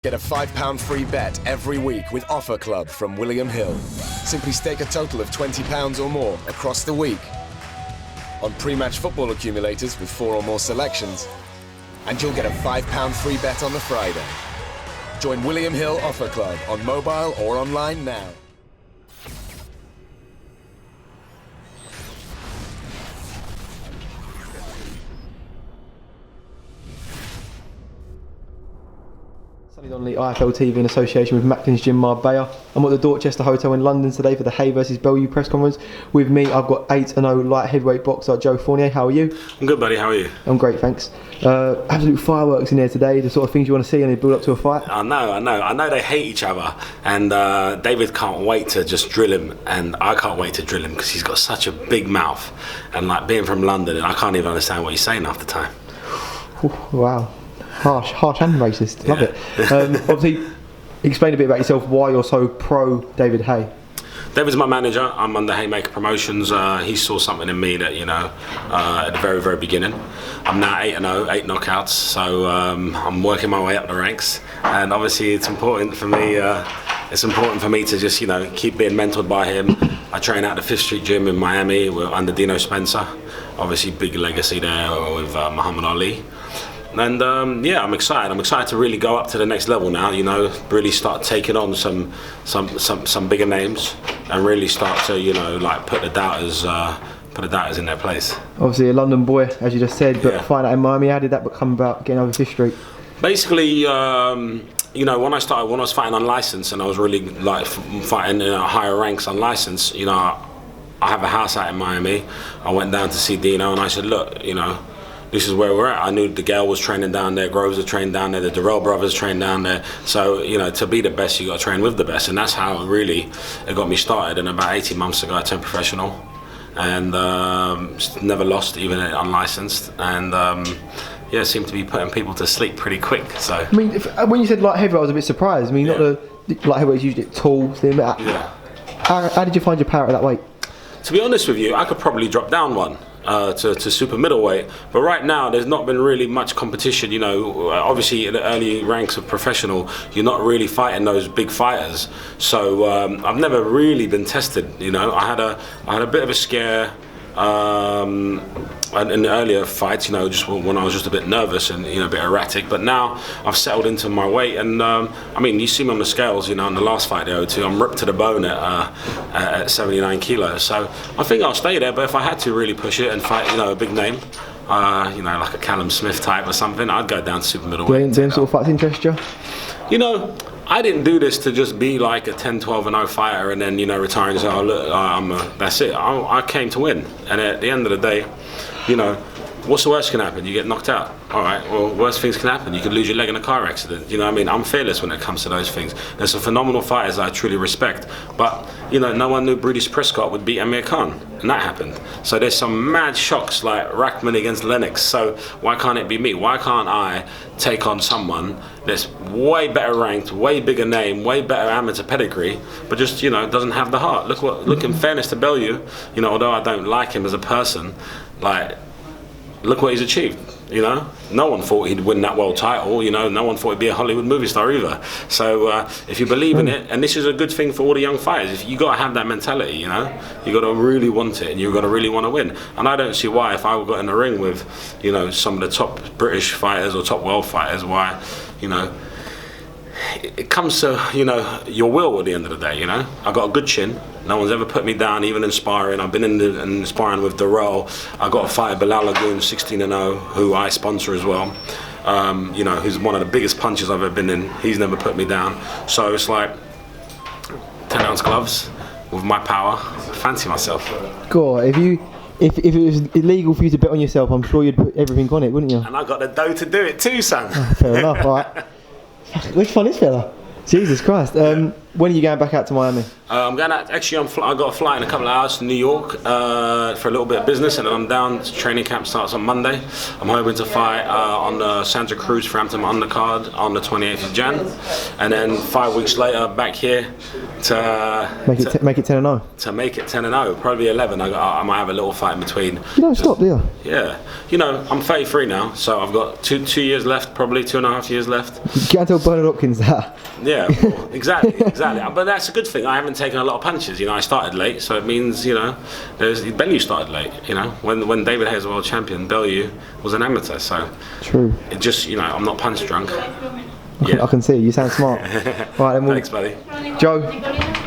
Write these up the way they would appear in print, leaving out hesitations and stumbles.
Get a £5 free bet every week with Offer Club from William Hill. Simply stake a total of £20 or more across the week on pre-match football accumulators with 4 or more selections, and you'll get a £5 free bet on the Friday. Join William Hill Offer Club on mobile or online now. Sunny's on the IFL TV in association with Macklin's Gym Marbella. I'm at the Dorchester Hotel in London today for the Haye versus Bellew press conference. With me, I've got 8-0 light heavyweight boxer Joe Fournier. How are you? I'm good, buddy. How are you? I'm great, thanks. Absolute fireworks in there today. The sort of things you want to see and they build up to a fight. I know they hate each other, and David can't wait to just drill him, and I can't wait to drill him because he's got such a big mouth, and like being from London, and I can't even understand what he's saying half the time. Wow. Harsh and racist. Love it. Obviously, explain a bit about yourself, why you're so pro David Haye. David's my manager. I'm under Haymaker Promotions. He saw something in me that, at the very, very beginning. I'm now 8-0, 8 knockouts, so I'm working my way up the ranks. And obviously, it's important for me. It's important for me to just, keep being mentored by him. I train at the Fifth Street Gym in Miami. We're under Dino Spencer. Obviously, big legacy there with Muhammad Ali. And I'm excited. I'm excited to really go up to the next level now. Really start taking on some bigger names, and really start to put the doubters in their place. Obviously, a London boy, as you just said, but fight out in Miami. How did that come about? Getting over Fifth Street. Basically, when I was fighting unlicensed, and I was really fighting in higher ranks unlicensed. I have a house out in Miami. I went down to see Dino, and I said, look, this is where we're at. I knew the Gale was training down there, Groves are trained down there, the Durrell brothers trained down there. So, to be the best, you got to train with the best. And that's how it got me started. And about 18 months ago, I turned professional. And never lost, even unlicensed. And seemed to be putting people to sleep pretty quick. So I mean, when you said light heavyweight, I was a bit surprised. I mean, not the light heavyweights usually tall. How did you find your power at that weight? To be honest with you, I could probably drop down one. To super middleweight, but right now there's not been really much competition. Obviously in the early ranks of professional, you're not really fighting those big fighters. So I've never really been tested. I had a bit of a scare in the earlier fights. Just when I was just a bit nervous and a bit erratic. But now I've settled into my weight, and you see me on the scales. In the last fight, the O2, I'm ripped to the bone at 79 kilos. So I think I'll stay there. But if I had to really push it and fight, a big name, like a Callum Smith type or something, I'd go down to super middleweight. Them sort of fights interest you? I didn't do this to just be like a 10-12-0 fighter and then retire and say, oh look, that's it. I came to win, and at the end of the day, what's the worst can happen? You get knocked out. All right, well, worst things can happen. You could lose your leg in a car accident. I'm fearless when it comes to those things. There's some phenomenal fighters I truly respect, but no one knew British Prescott would beat Amir Khan, and that happened. So there's some mad shocks like Rackman against Lennox. So why can't it be me? Why can't I take on someone that's way better ranked, way bigger name, way better amateur pedigree, but just doesn't have the heart? Look in fairness to Bellew, although I don't like him as a person, look what he's achieved. No one thought he'd win that world title. No one thought he'd be a Hollywood movie star either. So if you believe in it, and this is a good thing for all the young fighters, you got to have that mentality. You got to really want it, and you got to really want to win. And I don't see why, if I got in the ring with some of the top British fighters or top world fighters, why it comes to your will at the end of the day. I got a good chin. No one's ever put me down, even in sparring. I've been in sparring with Durrell. I got a fight at Bellew Lagoon, 16-0, who I sponsor as well. Who's one of the biggest punches I've ever been in. He's never put me down. So it's like 10-ounce gloves with my power. Fancy myself. God, if it was illegal for you to bet on yourself, I'm sure you'd put everything on it, wouldn't you? And I got the dough to do it too, son. Oh, fair enough, all right. Which fun is fella? Jesus Christ. When are you going back out to Miami? I'm going out. Actually, I got a flight in a couple of hours to New York for a little bit of business, and then I'm down. Training camp starts on Monday. I'm hoping to fight on the Santa Cruz Frampton undercard on the 28th of Jan, and then 5 weeks later back here to make it 10-0. To make it 10-0, probably 11. I might have a little fight in between. You don't stop, do you? Yeah, you know, I'm 33 now, so I've got two years left, probably 2.5 years left. You can't tell Bernard Hopkins that. Yeah, well, exactly. But that's a good thing. I haven't taken a lot of punches. You know, I started late, so it means, you know, Bellew started late. You know, when David Haye was world champion, Bellew was an amateur. So true. It just, you know, I'm not punch drunk. I can see you sound smart. All right, then Thanks, buddy. Joe,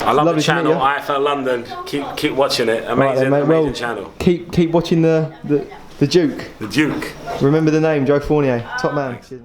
I love the channel, IFL London. Keep watching it. Amazing, right, then, amazing channel. Keep watching the Duke. The Duke. Remember the name, Joe Fournier, top man. Cheers,